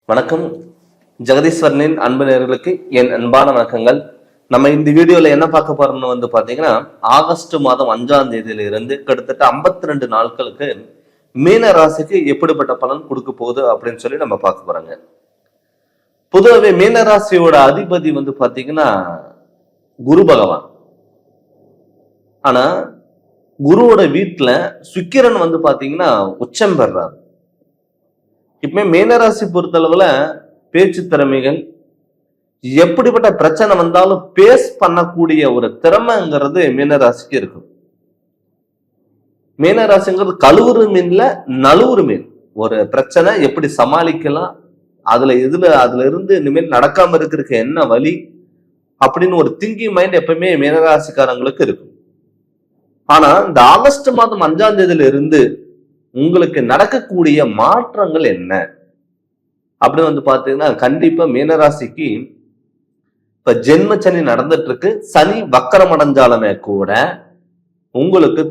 வணக்கம். ஜெகதீஸ்வரனின் அன்பு நேயர்களுக்கு என் அன்பான வணக்கங்கள். நம்ம இந்த வீடியோல என்ன பார்க்க போறோம்னு பாத்தீங்கன்னா, ஆகஸ்ட் மாதம் 5ஆம் தேதியில இருந்து கிட்டத்தட்ட 52 நாட்களுக்கு மீன ராசிக்கு எப்படிப்பட்ட பலன் கொடுக்க போகுது அப்படின்னு சொல்லி நம்ம பார்க்க போறோங்க. பொதுவாகவே மீன ராசியோட அதிபதி பாத்தீங்கன்னா குரு பகவான். ஆனா குருவோட வீட்டுல சுக்கிரன் பாத்தீங்கன்னா உச்சம் பெறாரு. இப்ப மீனராசி பொறுத்தளவுல பேச்சு திறமைகள், எப்படிப்பட்ட பிரச்சனை வந்தாலும் பேஸ் பண்ணக்கூடிய ஒரு திறமைங்கிறது மீனராசிக்கு இருக்கும். மீனராசிங்கிறது கழுவுறு மீன்ல நழுவுறு மீன். ஒரு பிரச்சனை எப்படி சமாளிக்கலாம், அதுல இருந்து இனிமேல் நடக்காம இருக்கிறதுக்கு என்ன வழி அப்படின்னு ஒரு திங்கிங் மைண்ட் எப்பவுமே மீனராசிக்காரங்களுக்கு இருக்கும். ஆனா இந்த ஆகஸ்ட் மாதம் 5ஆம் தேதியில இருந்து உங்களுக்கு நடக்கக்கூடிய மாற்றங்கள் என்ன அப்படின்னு பாத்தீங்கன்னா, கண்டிப்பா மீனராசிக்கு இப்ப ஜென்ம சனி நடந்துட்டு இருக்கு. சனி வக்கரம் அடைஞ்சாலுமே கூட உங்களுக்கு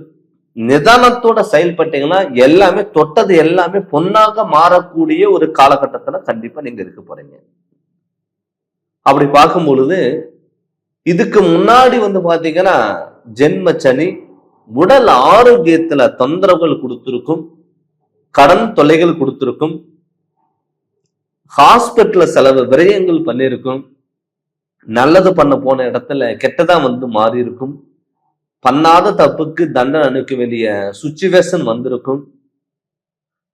நிதானத்தோட செயல்பட்டீங்கன்னா எல்லாமே தொட்டது எல்லாமே பொன்னாக மாறக்கூடிய ஒரு காலகட்டத்துல கண்டிப்பா நீங்க இருக்க போறீங்க. அப்படி பார்க்கும் பொழுது இதுக்கு முன்னாடி பாத்தீங்கன்னா ஜென்ம சனி உடல் ஆரோக்கியத்துல தொந்தரவுகள் கொடுத்திருக்கும், கடன் தொல்லைகள் கொடுத்திருக்கும், ஹாஸ்பிட்டல்ல செலவு விரயங்கள் பண்ணிருக்கும், நல்லது பண்ண போன இடத்துல கெட்டதா மாறி இருக்கும், பண்ணாத தப்புக்கு தண்டனை அனுப்ப வேண்டிய சுச்சுவேஷன் வந்திருக்கும்,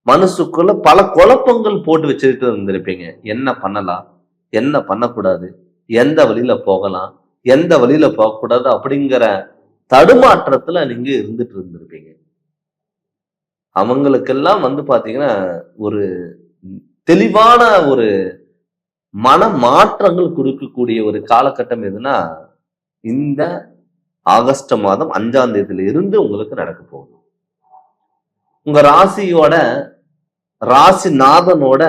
மனசுக்குள்ள பல குழப்பங்கள் போட்டு வச்சுட்டு இருந்திருப்பீங்க. என்ன பண்ணலாம், என்ன பண்ணக்கூடாது, எந்த வழியில போகலாம், எந்த வழியில போகக்கூடாது அப்படிங்கிற தடுமாற்றத்துல நீங்க இருந்துட்டு இருந்திருப்பீங்க. அவங்களுக்கெல்லாம் பாத்தீங்கன்னா ஒரு தெளிவான ஒரு மன மாற்றங்கள் கொடுக்கக்கூடிய ஒரு காலகட்டம் எதுனா இந்த ஆகஸ்ட் மாதம் 5ஆம் தேதியில இருந்து உங்களுக்கு நடக்க போகுது. உங்க ராசியோட ராசிநாதனோட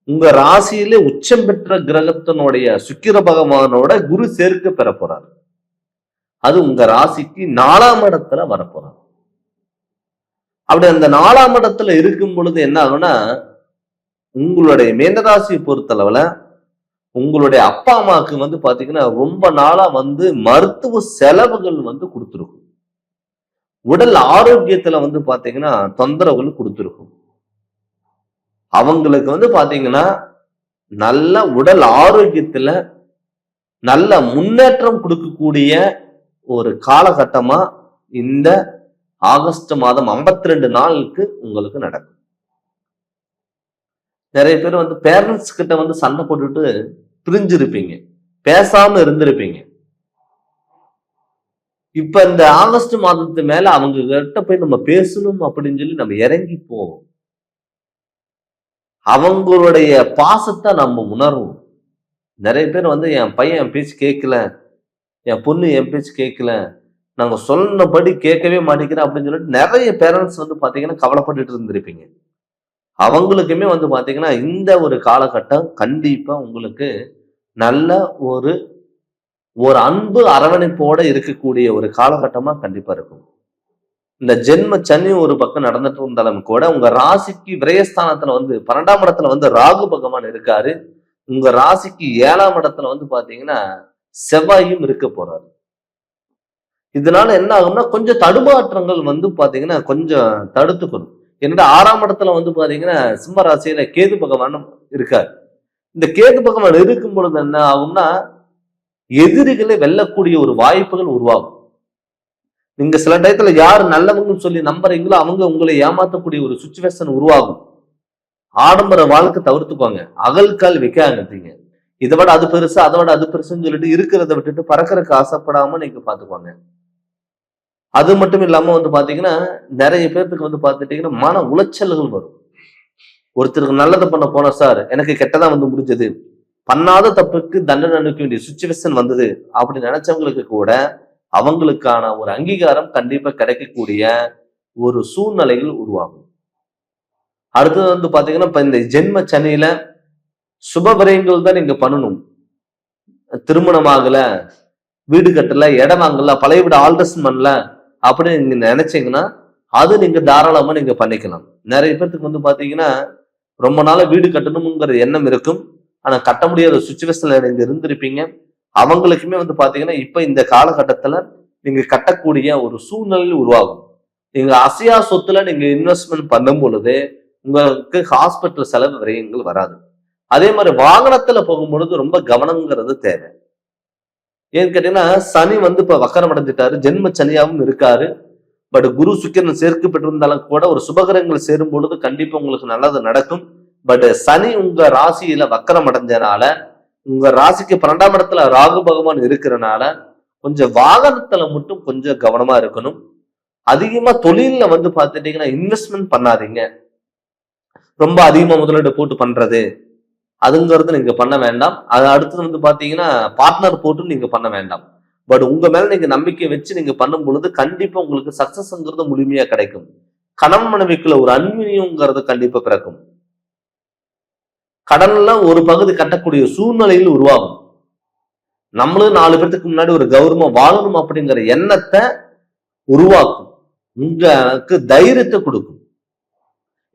உங்க ராசியிலே உச்சம் பெற்ற கிரகத்தினுடைய சுக்கிர பகவானோட குரு சேர்க்க பெற போறாரு. அது உங்க ராசிக்கு 4ஆம் இடத்துல வரப்போறாரு. அப்படி அந்த 4ஆம் இடத்துல இருக்கும் பொழுது என்ன ஆகும்னா, உங்களுடைய மீனராசியை பொறுத்தளவுல உங்களுடைய அப்பா அம்மாவுக்கு பாத்தீங்கன்னா ரொம்ப நாளா மருத்துவ செலவுகள் கொடுத்துருக்கும். உடல் ஆரோக்கியத்துல பாத்தீங்கன்னா தொந்தரவுகள் கொடுத்துருக்கும். அவங்களுக்கு பாத்தீங்கன்னா நல்ல உடல் ஆரோக்கியத்துல நல்ல முன்னேற்றம் கொடுக்கக்கூடிய ஒரு காலகட்டமா இந்த ஆகஸ்ட் மாதம் 52 நாளுக்கு உங்களுக்கு நடக்கும். நிறைய பேர் பேரண்ட்ஸ் கிட்ட சண்டை போட்டுட்டு பிரிஞ்சிருப்பீங்க, பேசாம இருந்திருப்பீங்க. இப்ப இந்த ஆகஸ்ட் மாதத்து மேல அவங்க கிட்ட போய் நம்ம பேசணும் அப்படின்னு சொல்லி நம்ம இறங்கி போவோம். அவங்களுடைய பாசத்தை நம்ம உணர்வோம். நிறைய பேர் என் பையன் என் பேச்சு கேட்கல, என் பொண்ணு என் பேச்சு கேட்கல, நாங்க சொன்னபடி கேட்கவே மாட்டேங்கிறேன் அப்படின்னு சொல்லிட்டு நிறைய பேரண்ட்ஸ் பாத்தீங்கன்னா கவலைப்பட்டுட்டு இருந்திருப்பீங்க. அவங்களுக்குமே பாத்தீங்கன்னா இந்த ஒரு காலகட்டம் கண்டிப்பா உங்களுக்கு நல்ல ஒரு அன்பு அரவணைப்போட இருக்கக்கூடிய ஒரு காலகட்டமா கண்டிப்பா இருக்கும். இந்த ஜென்ம சனி ஒரு பக்கம் நடந்துட்டு இருந்தாலும் கூட உங்க ராசிக்கு விரயஸ்தானத்துல 12ஆம் இடத்துல ராகு பகவான் இருக்காரு. உங்க ராசிக்கு 7ஆம் இடத்துல பாத்தீங்கன்னா செவ்வாயும் இருக்க போறாரு. இதனால என்ன ஆகும்னா கொஞ்சம் தடுமாற்றங்கள் பாத்தீங்கன்னா கொஞ்சம் தடுத்துக்கணும். என்னோட 6ஆம் இடத்துல பாத்தீங்கன்னா சிம்ம ராசியில கேது பகவான் இருக்காரு. இந்த கேது பகவான் இருக்கும் பொழுது என்ன ஆகும்னா எதிரிகளை வெல்லக்கூடிய ஒரு வாய்ப்புகள் உருவாகும். நீங்க சில டயத்துல யாரு நல்லவங்கன்னு சொல்லி நம்புறீங்களோ அவங்க உங்களை ஏமாற்றக்கூடிய ஒரு சுச்சுவேஷன் உருவாகும். ஆடம்பர வாழ்க்கை தவிர்த்துக்கோங்க, அகல்கால் வைக்காதீங்க. இதை விட அது பெருசு, அதை விட அது பெருசுன்னு சொல்லிட்டு இருக்கிறத விட்டுட்டு பறக்கிறதுக்கு ஆசைப்படாம நீங்க பாத்துக்கோங்க. அது மட்டும் இல்லாம பாத்தீங்கன்னா நிறைய பேர்த்துக்கு பாத்துட்டீங்கன்னா மன உளைச்சல்கள் வரும். ஒருத்தருக்கு நல்லதை பண்ண போன சார் எனக்கு கெட்டதா முடிஞ்சது, பண்ணாத தப்புக்கு தண்டனை அனுப்ப வேண்டிய சுச்சுவேஷன் வந்தது அப்படி நினைச்சவங்களுக்கு கூட அவங்களுக்கான ஒரு அங்கீகாரம் கண்டிப்பா கிடைக்கக்கூடிய ஒரு சூழ்நிலைகள் உருவாகும். அடுத்தது பாத்தீங்கன்னா இப்ப இந்த ஜென்ம சனியில சுப விரயங்கள் தான் நீங்க பண்ணணும். திருமணம் ஆகல, வீடு கட்டல, இடம் வாங்கல, பழைய வீடு ஆல்ட்ரேஷன் பண்ணல அப்படின்னு நீங்க நினைச்சீங்கன்னா அது நீங்க தாராளமா நீங்க பண்ணிக்கலாம். நிறைய பேர்த்துக்கு பாத்தீங்கன்னா ரொம்ப நாளா வீடு கட்டணுங்கிற எண்ணம் இருக்கும். ஆனா கட்ட முடியாத சுச்சுவேஷன்ல நீங்க இருந்திருப்பீங்க. அவங்களுக்குமே வந்து பாத்தீங்கன்னா இப்ப இந்த காலகட்டத்துல நீங்க கட்டக்கூடிய ஒரு சூழ்நிலை உருவாகும். நீங்க அசையா சொத்துல நீங்க இன்வெஸ்ட்மெண்ட் பண்ணும் பொழுது உங்களுக்கு ஹாஸ்பிட்டல் செலவு விரயங்கள் வராது. அதே மாதிரி வாகனத்துல போகும்பொழுது ரொம்ப கவனம்ங்கிறது தேவை. ஏன்னு கேட்டீங்கன்னா சனி வந்து இப்ப வக்கரம் அடைஞ்சிட்டாரு, ஜென்ம சனியாவும் இருக்காரு. பட் குரு சுக்கிரன் சேர்க்கை பெற்றிருந்தாலும் கூட ஒரு சுபகரங்கள் சேரும் பொழுது கண்டிப்பா உங்களுக்கு நல்லது நடக்கும். பட் சனி உங்க ராசியில வக்கரம் அடைஞ்சனால, உங்க ராசிக்கு 12ஆம் இடத்துல ராகு பகவான் இருக்கிறனால கொஞ்சம் வாகனத்துல மட்டும் கொஞ்சம் கவனமா இருக்கணும். அதிகமா தொழில்ல வந்து பாத்துட்டீங்கன்னா இன்வெஸ்ட்மெண்ட் பண்ணாதீங்க. ரொம்ப அதிகமா முதலீடு போட்டு பண்றது அதுங்கிறது நீங்க பண்ண வேண்டாம். அது அடுத்தது வந்து பாத்தீங்கன்னா பார்ட்னர் போட்டு நீங்க பண்ண வேண்டாம். பட் உங்க மேல நீங்க நம்பிக்கை வச்சு நீங்க பண்ணும் பொழுது கண்டிப்பா உங்களுக்கு சக்சஸ்ங்கிறது முழுமையா கிடைக்கும். கணவன் மனைவிக்குள்ள ஒரு அந்நியங்கிறது கண்டிப்பா பிறக்கும். கடன்லாம் ஒரு பகுதி கட்டக்கூடிய சூழ்நிலையில் உருவாகும். நம்மளும் 4 பேருக்கு முன்னாடி ஒரு கௌரவமா வாழணும் அப்படிங்கிற எண்ணத்தை உருவாக்கும். உங்களுக்கு தைரியத்தை கொடுக்கும்.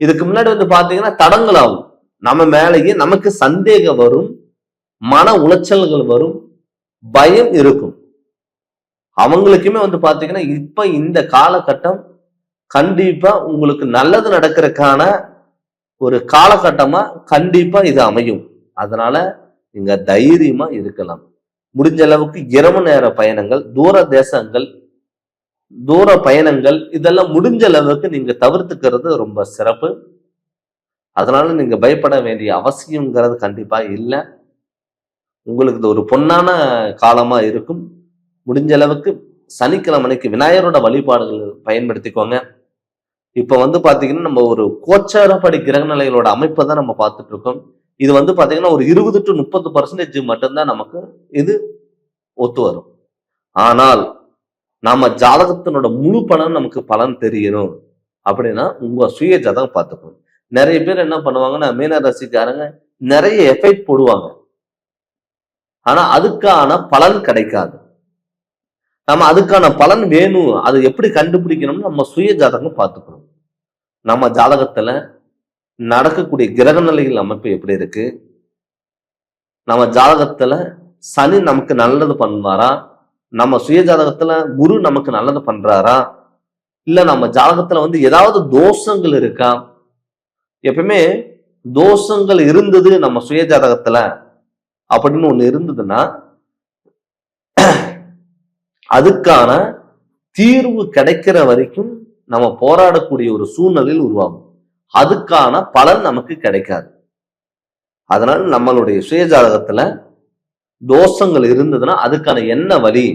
இதுக்கு முன்னாடி வந்து பாத்தீங்கன்னா தடங்கள் ஆகும். நம்ம மேலேயே நமக்கு சந்தேகம் வரும், மன உளைச்சல்கள் வரும், பயம் இருக்கும். அவங்களுக்குமே வந்து பாத்தீங்கன்னா இப்ப இந்த காலகட்டம் கண்டிப்பா உங்களுக்கு நல்லது நடக்கிறதுக்கான ஒரு காலகட்டமா கண்டிப்பா இது அமையும். அதனால நீங்க தைரியமா இருக்கலாம். முடிஞ்ச அளவுக்கு இரவு நேர பயணங்கள், தூர தேசங்கள், தூர பயணங்கள் இதெல்லாம் முடிஞ்ச அளவுக்கு நீங்க தவிர்த்துக்கிறது ரொம்ப சிறப்பு. அதனால நீங்க பயப்பட வேண்டிய அவசியம்ங்கிறது கண்டிப்பா இல்லை. உங்களுக்கு இது ஒரு பொன்னான காலமா இருக்கும். முடிஞ்ச அளவுக்கு சனிக்கிழமைக்கு விநாயகரோட வழிபாடுகள் பயன்படுத்திக்கோங்க. இப்ப வந்து பாத்தீங்கன்னா நம்ம ஒரு கோச்சாரப்படி கிரக நிலைகளோட அமைப்பை தான் நம்ம பார்த்துட்டு இருக்கோம். இது வந்து பாத்தீங்கன்னா ஒரு 20 to 30% மட்டும்தான் நமக்கு இது ஒத்து வரும். ஆனால் நம்ம ஜாதகத்தினோட முழு பலன் நமக்கு பலன் தெரியணும் அப்படின்னா உங்க சுய ஜாதகம் பார்த்துக்கணும். நிறைய பேர் என்ன பண்ணுவாங்கன்னா மீன ராசிக்காரங்க நிறைய எஃபெக்ட் போடுவாங்க. ஆனா அதுக்கான பலன் கிடைக்காது. நம்ம அதுக்கான பலன் வேணும், அது எப்படி கண்டுபிடிக்கணும்னு நம்ம சுய ஜாதகம் பார்த்துக்கணும். நம்ம ஜாதகத்துல நடக்கக்கூடிய கிரக நிலைகள் அமைப்பு எப்படி இருக்கு, நம்ம ஜாதகத்துல சனி நமக்கு நல்லது பண்ணுவாரா, நம்ம சுய ஜாதகத்துல குரு நமக்கு நல்லது பண்றாரா, இல்ல நம்ம ஜாதகத்துல வந்து ஏதாவது தோஷங்கள் இருக்கா. எப்பவுமே தோஷங்கள் இருந்தது நம்ம சுய ஜாதகத்துல அப்படின்னு ஒண்ணு இருந்ததுன்னா அதுக்கான தீர்வு கிடைக்கிற வரைக்கும் நம்ம போராடக்கூடிய ஒரு சூழ்நிலையில் உருவாகும். அதுக்கான பலன் நமக்கு கிடைக்காது. அதனால நம்மளுடைய சுய ஜாதகத்துல தோஷங்கள் இருந்ததுன்னா அதுக்கான என்ன வழி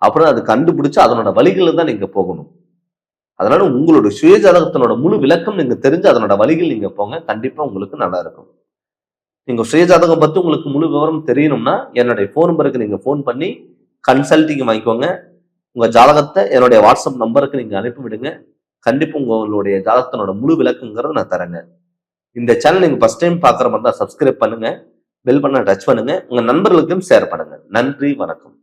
அப்படின்னு அது கண்டுபிடிச்சு அதனோட வழிகளை தான் நீங்க போகணும். அதனால உங்களுடைய சுய ஜாதகத்தினோட முழு விளக்கம் நீங்க தெரிஞ்சு அதனோட வழிகள் நீங்க போங்க, கண்டிப்பா உங்களுக்கு நல்லா இருக்கும். நீங்க சுய ஜாதகம் பத்தி உங்களுக்கு முழு விவரம் தெரியணும்னா என்னுடைய போன் நம்பருக்கு நீங்க போன் பண்ணி கன்சல்டிங் வாங்கிக்கோங்க. உங்க ஜாதகத்தை என்னுடைய வாட்ஸ்அப் நம்பருக்கு நீங்க அனுப்பி விடுங்க. கண்டிப்பா உங்களுடைய ஜாதகத்தினோட முழு விளக்கங்கிறத நான் தரேங்க. இந்த சேனல் நீங்க ஃபர்ஸ்ட் டைம் பாக்குற மாதிரி தான் சப்ஸ்கிரைப் பண்ணுங்க, பெல் பட்டனை டச் பண்ணுங்க, உங்க நண்பர்களுக்கும் ஷேர் பண்ணுங்க. நன்றி, வணக்கம்.